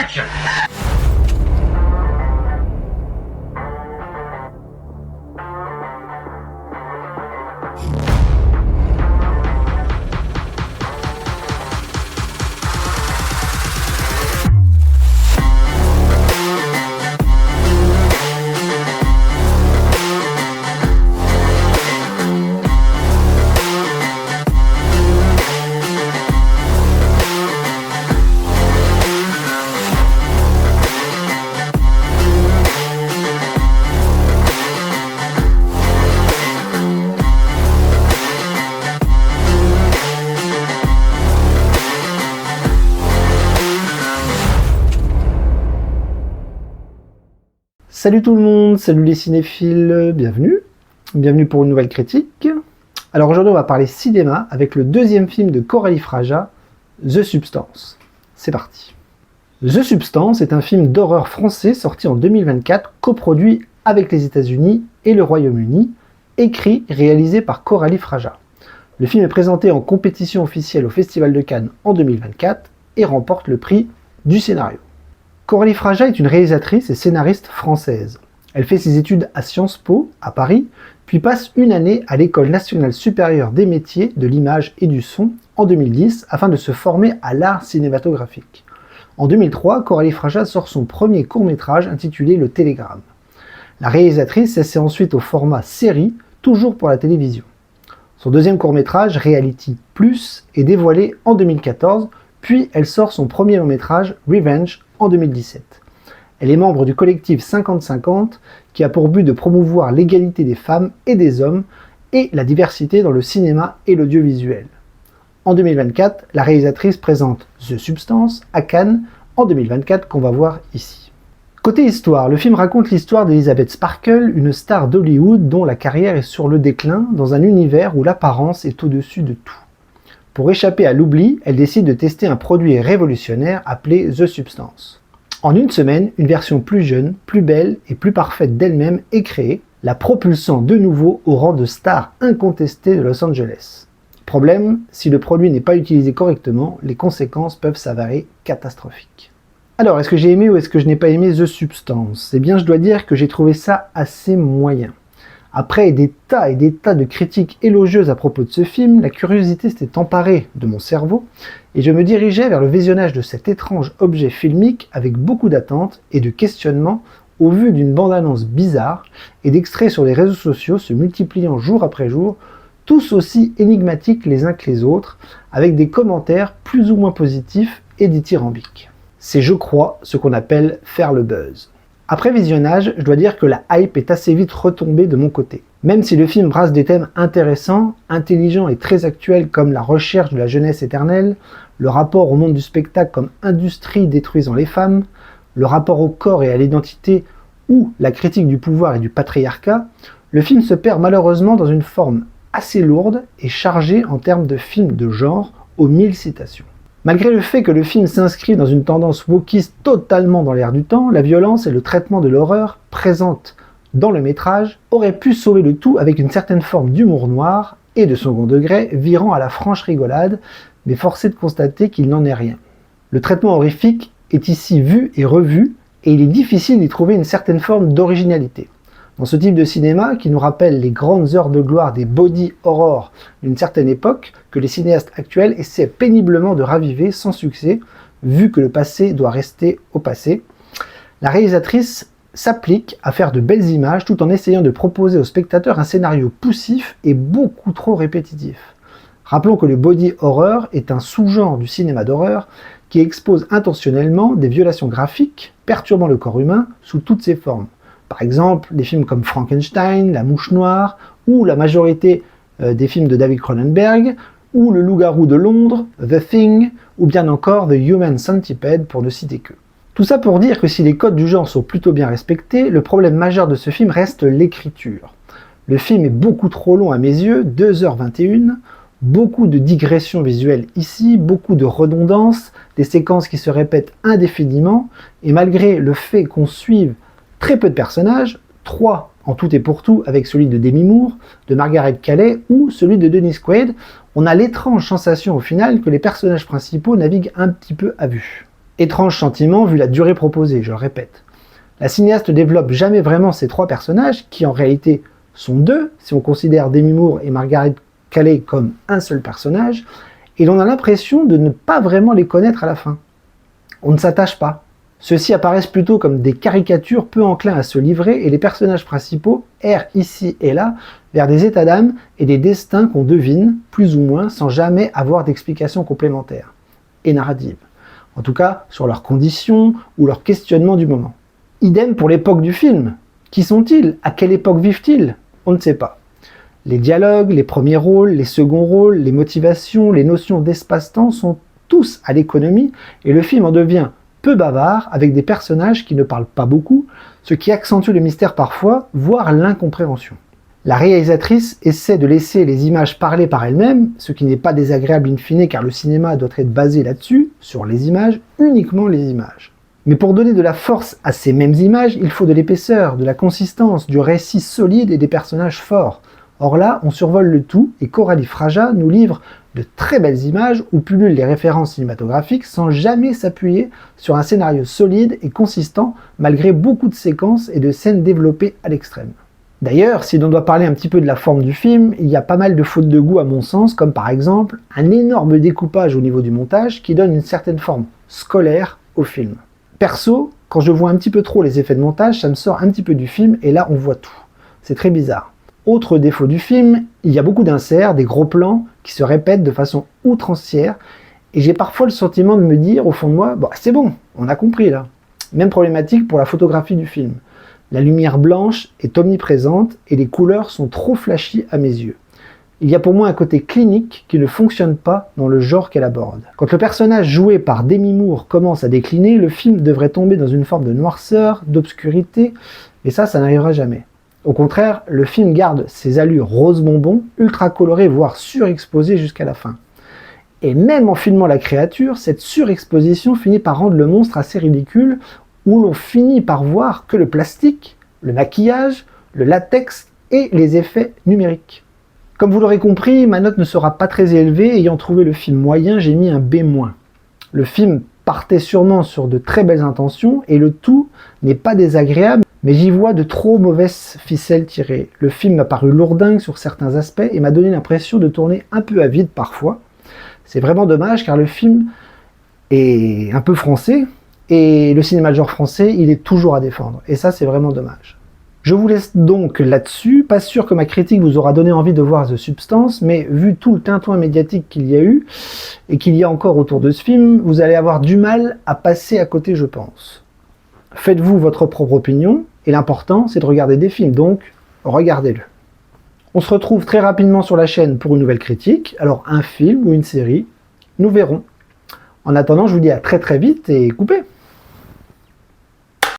action. Salut tout le monde, salut les cinéphiles, bienvenue pour une nouvelle critique. Alors aujourd'hui on va parler cinéma avec le deuxième film de Coralie Fraja, The Substance. C'est parti. The Substance est un film d'horreur français sorti en 2024, coproduit avec les États-Unis et le Royaume-Uni, écrit et réalisé par Coralie Fraja. Le film est présenté en compétition officielle au Festival de Cannes en 2024 et remporte le prix du scénario. Coralie Fraja est une réalisatrice et scénariste française. Elle fait ses études à Sciences Po, à Paris, puis passe une année à l'École nationale supérieure des métiers de l'image et du son en 2010 afin de se former à l'art cinématographique. En 2003, Coralie Fraja sort son premier court-métrage intitulé Le Télégramme. La réalisatrice s'essaie ensuite au format série, toujours pour la télévision. Son deuxième court-métrage, Reality Plus, est dévoilé en 2014, puis elle sort son premier long-métrage, Revenge, en 2017. Elle est membre du collectif 50-50 qui a pour but de promouvoir l'égalité des femmes et des hommes et la diversité dans le cinéma et l'audiovisuel. En 2024, la réalisatrice présente The Substance à Cannes en 2024 qu'on va voir ici. Côté histoire, le film raconte l'histoire d'Elizabeth Sparkle, une star d'Hollywood dont la carrière est sur le déclin dans un univers où l'apparence est au-dessus de tout. Pour échapper à l'oubli, elle décide de tester un produit révolutionnaire appelé The Substance. En une semaine, une version plus jeune, plus belle et plus parfaite d'elle-même est créée, la propulsant de nouveau au rang de star incontestée de Los Angeles. Problème, si le produit n'est pas utilisé correctement, les conséquences peuvent s'avérer catastrophiques. Alors, est-ce que j'ai aimé ou est-ce que je n'ai pas aimé The Substance ? Eh bien, je dois dire que j'ai trouvé ça assez moyen. Après des tas et des tas de critiques élogieuses à propos de ce film, la curiosité s'était emparée de mon cerveau et je me dirigeais vers le visionnage de cet étrange objet filmique avec beaucoup d'attentes et de questionnements au vu d'une bande-annonce bizarre et d'extraits sur les réseaux sociaux se multipliant jour après jour, tous aussi énigmatiques les uns que les autres, avec des commentaires plus ou moins positifs et dithyrambiques. C'est, je crois, ce qu'on appelle faire le buzz. Après visionnage, je dois dire que la hype est assez vite retombée de mon côté. Même si le film brasse des thèmes intéressants, intelligents et très actuels comme la recherche de la jeunesse éternelle, le rapport au monde du spectacle comme industrie détruisant les femmes, le rapport au corps et à l'identité ou la critique du pouvoir et du patriarcat, le film se perd malheureusement dans une forme assez lourde et chargée en termes de film de genre aux 1000 citations. Malgré le fait que le film s'inscrit dans une tendance wokiste totalement dans l'air du temps, la violence et le traitement de l'horreur présente dans le métrage auraient pu sauver le tout avec une certaine forme d'humour noir et de second degré virant à la franche rigolade, mais forcé de constater qu'il n'en est rien. Le traitement horrifique est ici vu et revu et il est difficile d'y trouver une certaine forme d'originalité. Dans ce type de cinéma, qui nous rappelle les grandes heures de gloire des body horror d'une certaine époque, que les cinéastes actuels essaient péniblement de raviver sans succès, vu que le passé doit rester au passé, la réalisatrice s'applique à faire de belles images tout en essayant de proposer au spectateur un scénario poussif et beaucoup trop répétitif. Rappelons que le body horror est un sous-genre du cinéma d'horreur qui expose intentionnellement des violations graphiques perturbant le corps humain sous toutes ses formes. Par exemple, des films comme Frankenstein, La Mouche Noire, ou la majorité des films de David Cronenberg, ou Le Loup-garou de Londres, The Thing, ou bien encore The Human Centipede pour ne citer que. Tout ça pour dire que si les codes du genre sont plutôt bien respectés, le problème majeur de ce film reste l'écriture. Le film est beaucoup trop long à mes yeux, 2h21, beaucoup de digressions visuelles ici, beaucoup de redondances, des séquences qui se répètent indéfiniment, et malgré le fait qu'on suive très peu de personnages, 3 en tout et pour tout avec celui de Demi Moore, de Margaret Qualley ou celui de Dennis Quaid, on a l'étrange sensation au final que les personnages principaux naviguent un petit peu à vue. Étrange sentiment vu la durée proposée, je le répète. La cinéaste développe jamais vraiment ces trois personnages, qui en réalité sont deux, si on considère Demi Moore et Margaret Qualley comme un seul personnage, et l'on a l'impression de ne pas vraiment les connaître à la fin. On ne s'attache pas. Ceux-ci apparaissent plutôt comme des caricatures peu enclins à se livrer, et les personnages principaux errent ici et là vers des états d'âme et des destins qu'on devine, plus ou moins, sans jamais avoir d'explication complémentaire et narrative. En tout cas, sur leurs conditions ou leurs questionnements du moment. Idem pour l'époque du film. Qui sont-ils? À quelle époque vivent-ils? On ne sait pas. Les dialogues, les premiers rôles, les seconds rôles, les motivations, les notions d'espace-temps sont tous à l'économie, et le film en devient peu bavard, avec des personnages qui ne parlent pas beaucoup, ce qui accentue le mystère parfois, voire l'incompréhension. La réalisatrice essaie de laisser les images parler par elles-mêmes, ce qui n'est pas désagréable in fine car le cinéma doit être basé là-dessus, sur les images, uniquement les images. Mais pour donner de la force à ces mêmes images, il faut de l'épaisseur, de la consistance, du récit solide et des personnages forts. Or là, on survole le tout et Coralie Fraja nous livre de très belles images où pullulent les références cinématographiques sans jamais s'appuyer sur un scénario solide et consistant malgré beaucoup de séquences et de scènes développées à l'extrême. D'ailleurs, si l'on doit parler un petit peu de la forme du film, il y a pas mal de fautes de goût à mon sens, comme par exemple un énorme découpage au niveau du montage qui donne une certaine forme scolaire au film. Perso, quand je vois un petit peu trop les effets de montage, ça me sort un petit peu du film et là on voit tout. C'est très bizarre. Autre défaut du film, il y a beaucoup d'inserts, des gros plans qui se répètent de façon outrancière et j'ai parfois le sentiment de me dire au fond de moi, c'est bon, on a compris là. Même problématique pour la photographie du film. La lumière blanche est omniprésente et les couleurs sont trop flashy à mes yeux. Il y a pour moi un côté clinique qui ne fonctionne pas dans le genre qu'elle aborde. Quand le personnage joué par Demi Moore commence à décliner, le film devrait tomber dans une forme de noirceur, d'obscurité, et ça n'arrivera jamais. Au contraire, le film garde ses allures rose bonbon, ultra colorées, voire surexposées jusqu'à la fin. Et même en filmant la créature, cette surexposition finit par rendre le monstre assez ridicule, où l'on finit par voir que le plastique, le maquillage, le latex et les effets numériques. Comme vous l'aurez compris, ma note ne sera pas très élevée, ayant trouvé le film moyen, j'ai mis un B-. Le film partait sûrement sur de très belles intentions, et le tout n'est pas désagréable, mais j'y vois de trop mauvaises ficelles tirées. Le film m'a paru lourdingue sur certains aspects, et m'a donné l'impression de tourner un peu à vide parfois. C'est vraiment dommage, car le film est un peu français, et le cinéma de genre français, il est toujours à défendre, et ça c'est vraiment dommage. Je vous laisse donc là-dessus, pas sûr que ma critique vous aura donné envie de voir The Substance, mais vu tout le tintouin médiatique qu'il y a eu, et qu'il y a encore autour de ce film, vous allez avoir du mal à passer à côté je pense. Faites-vous votre propre opinion, et l'important c'est de regarder des films, donc regardez-le. On se retrouve très rapidement sur la chaîne pour une nouvelle critique, alors un film ou une série, nous verrons. En attendant, je vous dis à très vite et coupez!